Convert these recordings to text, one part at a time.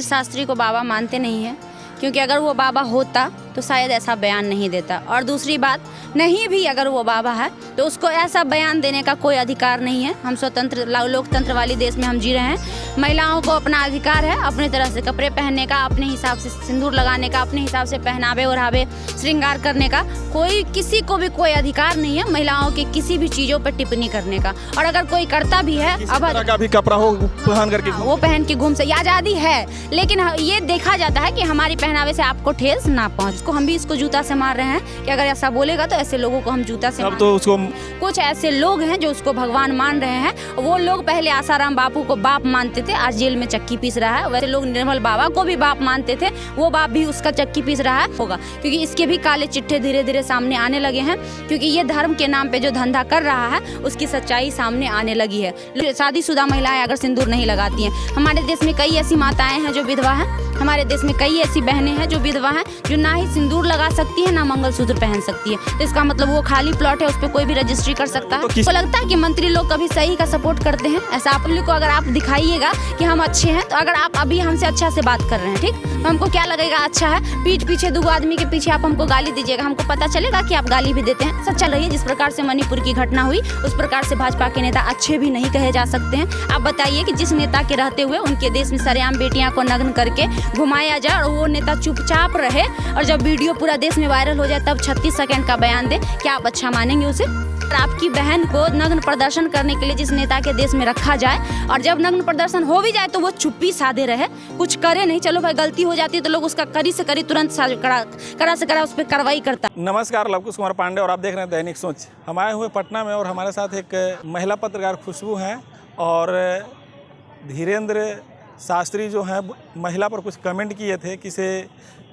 शास्त्री को बाबा मानते नहीं हैं, क्योंकि अगर वो बाबा होता तो शायद ऐसा बयान नहीं देता। और दूसरी बात, नहीं भी अगर वो बाबा है तो उसको ऐसा बयान देने का कोई अधिकार नहीं है। हम स्वतंत्र लोकतंत्र वाली देश में हम जी रहे हैं। महिलाओं को अपना अधिकार है अपने तरह से कपड़े पहनने का, अपने हिसाब से सिंदूर लगाने का, अपने हिसाब से पहनावे ओढ़ावे श्रृंगार करने का। कोई किसी को भी कोई अधिकार नहीं है महिलाओं की किसी भी चीज़ों पर टिप्पणी करने का। और अगर कोई करता भी है अब का भी कपड़ा हो पहन करके वो पहन के घूम से आज़ादी है, लेकिन ये देखा जाता है कि हमारी पहनावे से आपको ठेस ना पहुँच। हम भी इसको जूता से मार रहे हैं कि अगर ऐसा बोलेगा तो ऐसे लोगों को हम जूता से अब तो उसको कुछ ऐसे लोग हैं जो उसको भगवान मान रहे हैं। वो लोग पहले आसाराम बापू को बाप मानते थे, आज जेल में चक्की पीस रहा है। वैसे लोग निर्मल बाबा को भी बाप मानते थे, वो बाप भी उसका चक्की पीस रहा है होगा, क्योंकि इसके भी काले चिट्ठे धीरे धीरे सामने आने लगे हैं। क्योंकि ये धर्म के नाम पे जो धंधा कर रहा है उसकी सच्चाई सामने आने लगी है। शादीशुदा महिलाएं अगर सिंदूर नहीं लगाती हैं, हमारे देश में कई ऐसी माताएं हैं जो विधवा हैं, हमारे देश में कई ऐसी बहनें हैं जो विधवा हैं, जो ना ही सिंदूर लगा सकती है ना मंगलसूत्र पहन सकती है। तो इसका मतलब वो खाली प्लॉट है, उस पर कोई भी रजिस्ट्री कर सकता है। तो लगता है कि मंत्री लोग कभी सही का सपोर्ट करते हैं? ऐसा आप लोग को अगर आप दिखाइएगा कि हम अच्छे हैं, तो अगर आप अभी हमसे अच्छा से बात कर रहे हैं, ठीक, तो हमको क्या लगेगा अच्छा है। पीठ पीछे दो आदमी के पीछे आप हमको गाली दीजिएगा, हमको पता चलेगा कि आप गाली भी देते हैं। सच चल रही है, जिस प्रकार से मणिपुर की घटना हुई उस प्रकार से भाजपा के नेता अच्छे भी नहीं कहे जा सकते हैं। आप बताइए कि जिस नेता के रहते हुए उनके देश में सरेआम बेटियां को नग्न करके घुमाया जाए और वो नेता चुपचाप रहे, और जब वीडियो पूरा देश में वायरल हो जाए तब 36 सेकंड का बयान दे, क्या आप अच्छा मानेंगे उसे? आपकी बहन को नग्न प्रदर्शन करने के लिए जिस नेता के देश में रखा जाए, और जब नग्न प्रदर्शन हो भी जाए तो वो चुप्पी साधे रहे, कुछ करे नहीं। चलो भाई गलती हो जाती है तो लोग उसका कड़ी से कड़ी तुरंत कड़ा से कड़ा उस पर कार्रवाई करता। नमस्कार, लवकुश कुमार पांडे और आप देख रहे हैं दैनिक सोच। हम आए हुए पटना में और हमारे साथ एक महिला पत्रकार खुशबू हैं, और धीरेन्द्र शास्त्री जो हैं महिला पर कुछ कमेंट किए थे कि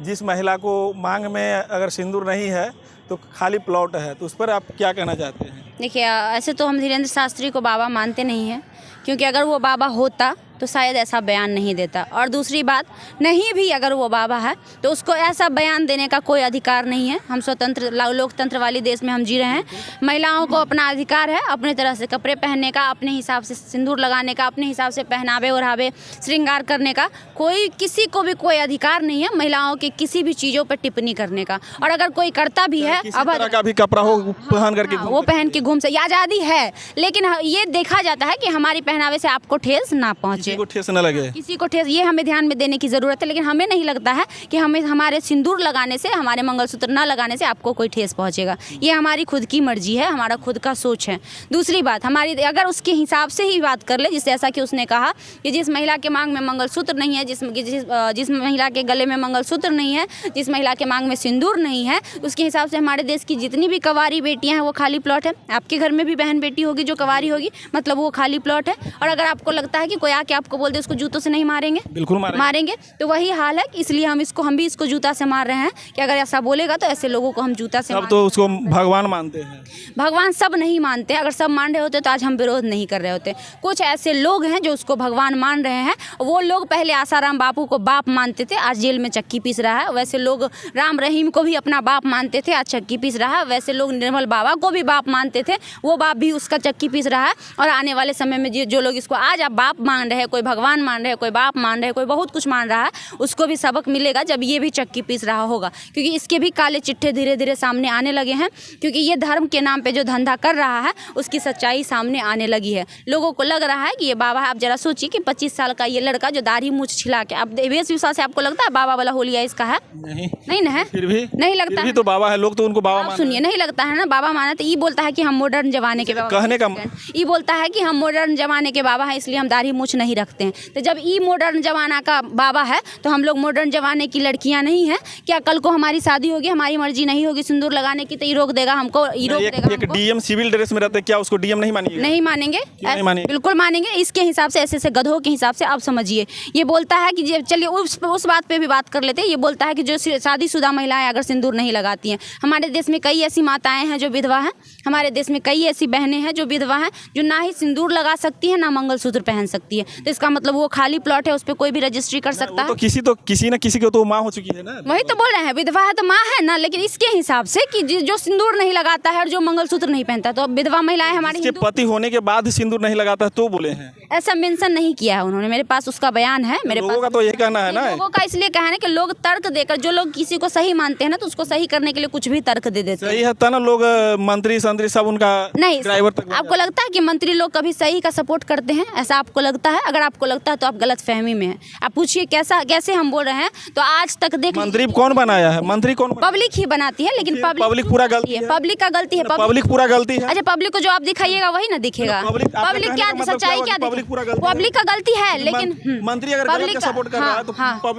जिस महिला को मांग में अगर सिंदूर नहीं है तो खाली प्लॉट है, तो उस पर आप क्या कहना चाहते हैं? देखिए, ऐसे तो हम धीरेन्द्र शास्त्री को बाबा मानते नहीं हैं, क्योंकि अगर वो बाबा होता तो शायद ऐसा बयान नहीं देता। और दूसरी बात, नहीं भी अगर वो बाबा है तो उसको ऐसा बयान देने का कोई अधिकार नहीं है। हम स्वतंत्र लोकतंत्र वाली देश में हम जी रहे हैं। महिलाओं को अपना अधिकार है अपने तरह से कपड़े पहनने का, अपने हिसाब से सिंदूर लगाने का, अपने हिसाब से पहनावे ओढ़ावे श्रृंगार करने का। कोई किसी को भी कोई अधिकार नहीं है महिलाओं की किसी भी चीज़ों पर टिप्पणी करने का। और अगर कोई करता भी है अब का भी कपड़ा हो पहन करके वो पहन के घूम से आज़ादी है, लेकिन ये देखा जाता है कि हमारी पहनावे से आपको ठेस ना पहुँचे, किसी को ठेस न लगे, किसी को ठेस, ये हमें ध्यान में देने की ज़रूरत है। लेकिन हमें नहीं लगता है कि हमें हमारे सिंदूर लगाने से, हमारे मंगलसूत्र न लगाने से आपको कोई ठेस पहुंचेगा। ये हमारी खुद की मर्जी है, हमारा खुद का सोच है। दूसरी बात, हमारी अगर उसके हिसाब से ही बात कर ले, जिस जैसा कि उसने कहा कि जिस महिला के मांग में मंगलसूत्र नहीं है, जिस महिला के गले में मंगलसूत्र नहीं है, जिस महिला के मांग में सिंदूर नहीं है, उसके हिसाब से हमारे देश की जितनी भी कवारी बेटियाँ हैं वो खाली प्लॉट है। आपके घर में भी बहन बेटी होगी जो कवारी होगी, मतलब वो खाली प्लॉट है। और अगर आपको लगता है कि कोई आके आपको बोल दे उसको जूतों से नहीं मारेंगे, बिल्कुल मारेंगे, तो वही हाल है। इसलिए हम भी इसको जूता से मार रहे हैं कि अगर ऐसा बोलेगा तो ऐसे लोगों को हम जूता से सब तो उसको भगवान मानते हैं। भगवान सब नहीं मानते। अगर सब मान रहे होते तो आज हम विरोध नहीं कर रहे होते। कुछ ऐसे लोग हैं जो उसको भगवान मान रहे हैं। वो लोग पहले आसाराम बापू को बाप मानते थे, आज जेल में चक्की पीस रहा है। वैसे लोग राम रहीम को भी अपना बाप मानते थे, आज चक्की पीस रहा है। वैसे लोग निर्मल बाबा को भी बाप मानते थे, वो बाप भी उसका चक्की पीस रहा है। और आने वाले समय में जो लोग इसको आज आप बाप मान रहे हैं, कोई भगवान मान रहे हैं, कोई बाप मान रहे हैं, कोई बहुत कुछ मान रहा है, उसको भी सबक मिलेगा जब ये भी चक्की पीस रहा होगा। क्योंकि इसके भी काले चिट्ठे धीरे धीरे सामने आने लगे हैं। क्योंकि ये धर्म के नाम पे जो धंधा कर रहा है उसकी सच्चाई सामने आने लगी है। लोगों को लग रहा है कि ये बाबा है। आप जरा सोचिए कि 25 साल का ये लड़का जो दाढ़ी मूछ छिला के, अब वेश विश्वास से आपको लगता है बाबा वाला होलिया इसका है? नहीं ना है, फिर भी नहीं लगता है। तो बाबा है, लोग तो उनको बाबा मानते हैं। सुनिए, नहीं लगता है ना बाबा माना, तो ये बोलता है कि हम मॉडर्न जमाने के बाबा, कहने का ये बोलता है कि हम मॉडर्न जमाने के बाबा हैं इसलिए हम दाढ़ी मूछ नहीं रखते हैं। तो जब ये मॉडर्न जमाना का बाबा है तो हम लोग मॉडर्न जमाने की लड़कियां नहीं हैं क्या? कल को हमारी शादी होगी, हमारी मर्जी नहीं होगी सिंदूर लगाने की, तो ये रोक देगा हमको? ये रोक देगा एक डीएम सिविल ड्रेस में रहते, क्या उसको डीएम नहीं मानिए? नहीं मानेंगे, बिल्कुल मानेंगे। इसके हिसाब से ऐसे गधों के हिसाब से आप समझिए। ये बोलता है कि चलिए उस बात पे भी बात कर लेते हैं। ये बोलता है कि जो शादीशुदा महिलाएं अगर सिंदूर नहीं लगाती हैं, हमारे देश में कई ऐसी माताएं हैं जो विधवा हैं, हमारे देश में कई ऐसी बहनें हैं जो विधवा हैं, जो ना ही सिंदूर लगा सकती हैं ना मंगलसूत्र पहन सकती है। तो इसका मतलब वो खाली प्लॉट है, उस पर कोई भी रजिस्ट्री कर सकता है। तो किसी न किसी को तो माँ हो चुकी है ना। वही तो बोल रहे हैं, विधवा है तो माँ है ना, लेकिन इसके हिसाब से कि जो सिंदूर नहीं लगाता है और जो मंगलसूत्र नहीं पहनता, तो अब विधवा महिलाएं हमारी इसके पति होने के बाद सिंदूर नहीं लगाता तो बोले हैं। ऐसा मेंशन नहीं किया है उन्होंने, मेरे पास उसका बयान है। मेरे लोगों का तो यही कहना है ना। लोगों का इसलिए कहना है कि लोग तर्क देकर, जो लोग किसी को सही मानते हैं ना, तो उसको सही करने के लिए कुछ भी तर्क दे देते हैं। सही है तो ना, लोग मंत्री संतरी सब उनका नहीं, ड्राइवर तक। आपको लगता है कि मंत्री लोग कभी सही का सपोर्ट करते हैं? ऐसा आपको लगता है? अगर आपको लगता है तो आप गलत फहमी में हैं। आप पूछिए कैसे हम बोल रहे हैं, तो आज तक देख, मंत्री कौन बनाया है? मंत्री कौन? पब्लिक ही बनाती है, लेकिन पब्लिक पूरा गलती है। पब्लिक का गलती है। पब्लिक पूरा गलती है। अच्छा, पब्लिक को जो आप दिखाइएगा वही ना दिखेगा। पब्लिक क्या सच्चाई क्या? पब्लिक का गलती है, लेकिन मंत्री अगर गलत का सपोर्ट कर रहा है तो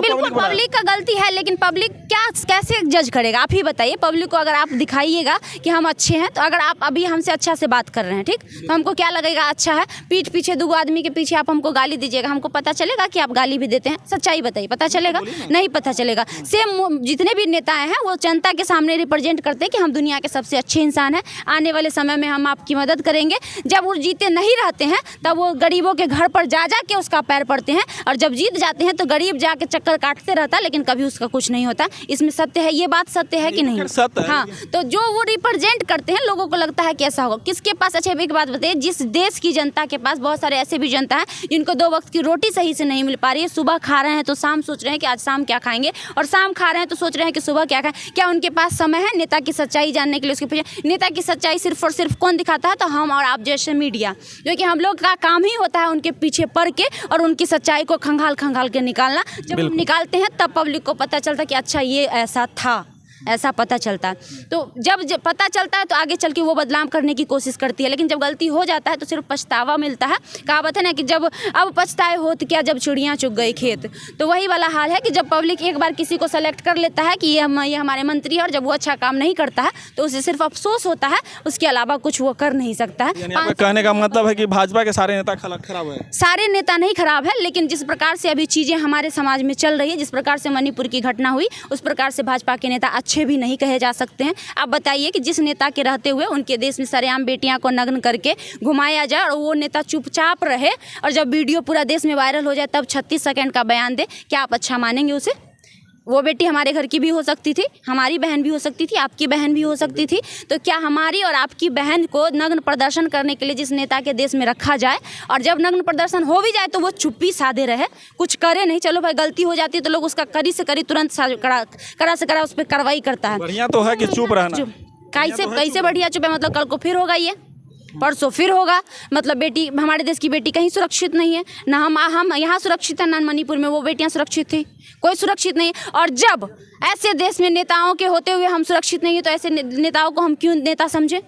बिल्कुल पब्लिक का गलती है, लेकिन पब्लिक क्या कैसे जज करेगा? आप ही बताइए। पब्लिक को अगर आप दिखाइएगा कि हम अच्छे हैं, तो अगर आप अभी हमसे अच्छा से बात कर रहे हैं, ठीक, तो हमको क्या लगेगा? अच्छा है। पीठ पीछे दो आदमी के पीछे आप हमको गाली दीजिएगा, हमको पता चलेगा कि आप गाली भी देते हैं? सच्चाई बताइए, पता चलेगा? नहीं पता चलेगा। सेम जितने भी नेताएं हैं वो जनता के सामने रिप्रेजेंट करते हैं कि हम दुनिया के सबसे अच्छे इंसान हैं, आने वाले समय में हम आपकी मदद करेंगे। जब वो जीते नहीं रहते हैं तब वो गरीबों के घर पर जा के उसका पैर पड़ते हैं, और जब जीत जाते हैं तो गरीब जाके चक्कर काटते रहता है, लेकिन कभी उसका कुछ नहीं होता। इसमें सत्य है, ये बात सत्य है कि नहीं? सत्य है। हाँ, तो जो वो रिप्रेजेंट करते हैं, लोगों को लगता है कि ऐसा होगा। किसके पास? अच्छा, एक बात बताइए, जिस देश की जनता के पास बहुत सारे ऐसे भी जनता है जिनको 2 वक्त की रोटी सही से नहीं मिल पा रही है। सुबह खा रहे हैं तो शाम सोच रहे हैं कि आज शाम क्या खाएंगे, और शाम खा रहे हैं तो सोच रहे हैं कि सुबह क्या खाएं। क्या उनके पास समय है नेता की सच्चाई जानने के लिए? उसके पीछे नेता की सच्चाई सिर्फ और सिर्फ कौन दिखाता है? तो हम और आप जैसे मीडिया, जो कि हम लोग का काम ही होता है उनके पीछे पड़ के और उनकी सच्चाई को खंगाल के निकालना। जब हम निकालते हैं तब पब्लिक को पता चलता है कि अच्छा ये ऐसा था, ऐसा पता चलता है। तो जब पता चलता है तो आगे चल के वो बदलाव करने की कोशिश करती है, लेकिन जब गलती हो जाता है तो सिर्फ पछतावा मिलता है। कहावत है ना कि जब अब पछताए होत क्या जब चिड़ियाँ चुग गई खेत। तो वही वाला हाल है कि जब पब्लिक एक बार किसी को सेलेक्ट कर लेता है कि ये हमारे मंत्री है, और जब वो अच्छा काम नहीं करता है तो उसे सिर्फ अफसोस होता है, उसके अलावा कुछ वो कर नहीं सकता है। कहने का मतलब है कि भाजपा के सारे नेता खराब है? सारे नेता नहीं खराब है, लेकिन जिस प्रकार से अभी चीज़ें हमारे समाज में चल रही है, जिस प्रकार से मणिपुर की घटना हुई, उस प्रकार से भाजपा के नेता अच्छे भी नहीं कहे जा सकते हैं। आप बताइए कि जिस नेता के रहते हुए उनके देश में सरेआम बेटियां को नग्न करके घुमाया जाए और वो नेता चुपचाप रहे, और जब वीडियो पूरा देश में वायरल हो जाए तब 36 सेकंड का बयान दे, क्या आप अच्छा मानेंगे उसे? वो बेटी हमारे घर की भी हो सकती थी, हमारी बहन भी हो सकती थी, आपकी बहन भी हो सकती थी। तो क्या हमारी और आपकी बहन को नग्न प्रदर्शन करने के लिए जिस नेता के देश में रखा जाए, और जब नग्न प्रदर्शन हो भी जाए तो वो चुप्पी साधे रहे, कुछ करे नहीं? चलो भाई गलती हो जाती है तो लोग उसका कड़ी से कड़ी तुरंत कड़ा से कड़ा उस पर कार्रवाई करता है। बढ़िया तो है कि चुप रहना। कैसे बढ़िया चुप है? मतलब कल को फिर होगा, ये परसों फिर होगा। मतलब बेटी, हमारे देश की बेटी कहीं सुरक्षित नहीं है ना। हम यहाँ सुरक्षित है ना मणिपुर में वो बेटियाँ सुरक्षित थी? कोई सुरक्षित नहीं। और जब ऐसे देश में नेताओं के होते हुए हम सुरक्षित नहीं है तो ऐसे नेताओं को हम क्यों नेता समझे?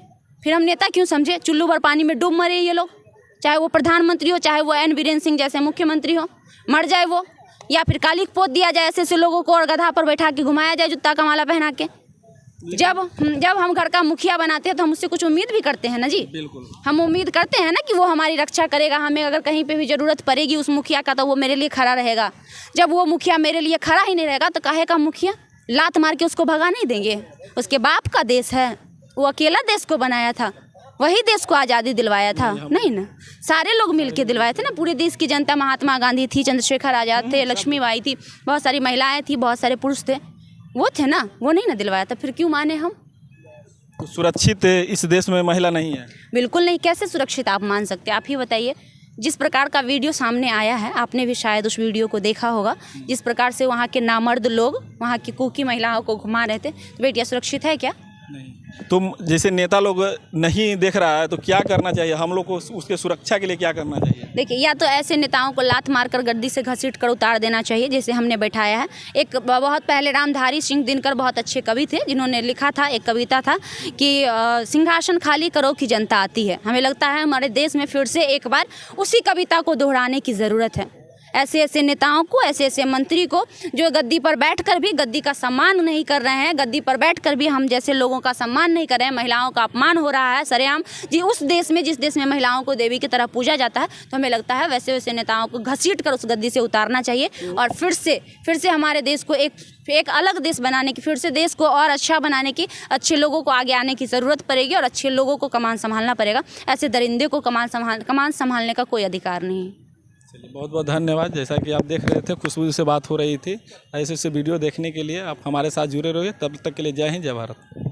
फिर हम नेता क्यों समझे? चुल्लू भर पानी में डूब मरे ये लोग, चाहे वो प्रधानमंत्री हो, चाहे वो एन बीरेन सिंह जैसे मुख्यमंत्री हो, मर जाए वो, या फिर काली पोत दिया जाए ऐसे लोगों को और गधा पर बैठा के घुमाया जाए जूता का माला पहना के। जब हम घर का मुखिया बनाते हैं तो हम उससे कुछ उम्मीद भी करते हैं ना जी। बिल्कुल, हम उम्मीद करते हैं ना कि वो हमारी रक्षा करेगा, हमें अगर कहीं पे भी ज़रूरत पड़ेगी उस मुखिया का तो वो मेरे लिए खड़ा रहेगा। जब वो मुखिया मेरे लिए खड़ा ही नहीं रहेगा तो काहे का मुखिया? लात मार के उसको भगा नहीं देंगे? उसके बाप का देश है, वो अकेला देश को बनाया था, वही देश को आज़ादी दिलवाया था, नहीं ना? सारे लोग मिलके दिलवाए थे ना, पूरे देश की जनता। महात्मा गांधी थी, चंद्रशेखर आज़ाद थे, लक्ष्मीबाई थी, बहुत सारी महिलाएं थी, बहुत सारे पुरुष थे, वो थे ना, वो नहीं ना दिलवाया था। फिर क्यों माने हम? सुरक्षित इस देश में महिला नहीं है? बिल्कुल नहीं। कैसे सुरक्षित आप मान सकते हैं? आप ही बताइए। जिस प्रकार का वीडियो सामने आया है, आपने भी शायद उस वीडियो को देखा होगा, जिस प्रकार से वहाँ के नामर्द लोग वहाँ की कुकी महिलाओं को घुमा रहे थे, तो बेटियाँ सुरक्षित है क्या? नहीं। तुम जैसे नेता लोग नहीं देख रहा है तो क्या करना चाहिए? हम लोग को उसके सुरक्षा के लिए क्या करना चाहिए? देखिए, या तो ऐसे नेताओं को लात मारकर गद्दी से घसीट कर उतार देना चाहिए, जैसे हमने बैठाया है। एक बहुत पहले रामधारी सिंह दिनकर बहुत अच्छे कवि थे, जिन्होंने लिखा था, एक कविता था कि सिंहासन खाली करो कि जनता आती है। हमें लगता है हमारे देश में फिर से एक बार उसी कविता को दोहराने की ज़रूरत है। ऐसे नेताओं को, ऐसे मंत्री को जो गद्दी पर बैठकर भी गद्दी का सम्मान नहीं कर रहे हैं, गद्दी पर बैठकर भी हम जैसे लोगों का सम्मान नहीं कर रहे हैं, महिलाओं का अपमान हो रहा है सरेआम जी उस देश में जिस देश में महिलाओं को देवी की तरह पूजा जाता है। तो हमें लगता है वैसे नेताओं को घसीट कर उस गद्दी से उतारना चाहिए और फिर से हमारे देश को एक अलग देश बनाने की, फिर से देश को और अच्छा बनाने की, अच्छे लोगों को आगे आने की ज़रूरत पड़ेगी और अच्छे लोगों को कमान संभालना पड़ेगा। ऐसे दरिंदे को कमान संभालने का कोई अधिकार नहीं है। चलिए बहुत बहुत धन्यवाद। जैसा कि आप देख रहे थे, खुशबू जी से बात हो रही थी। ऐसे ऐसे वीडियो देखने के लिए आप हमारे साथ जुड़े रहिए। तब तक के लिए जय हिंद, जय भारत।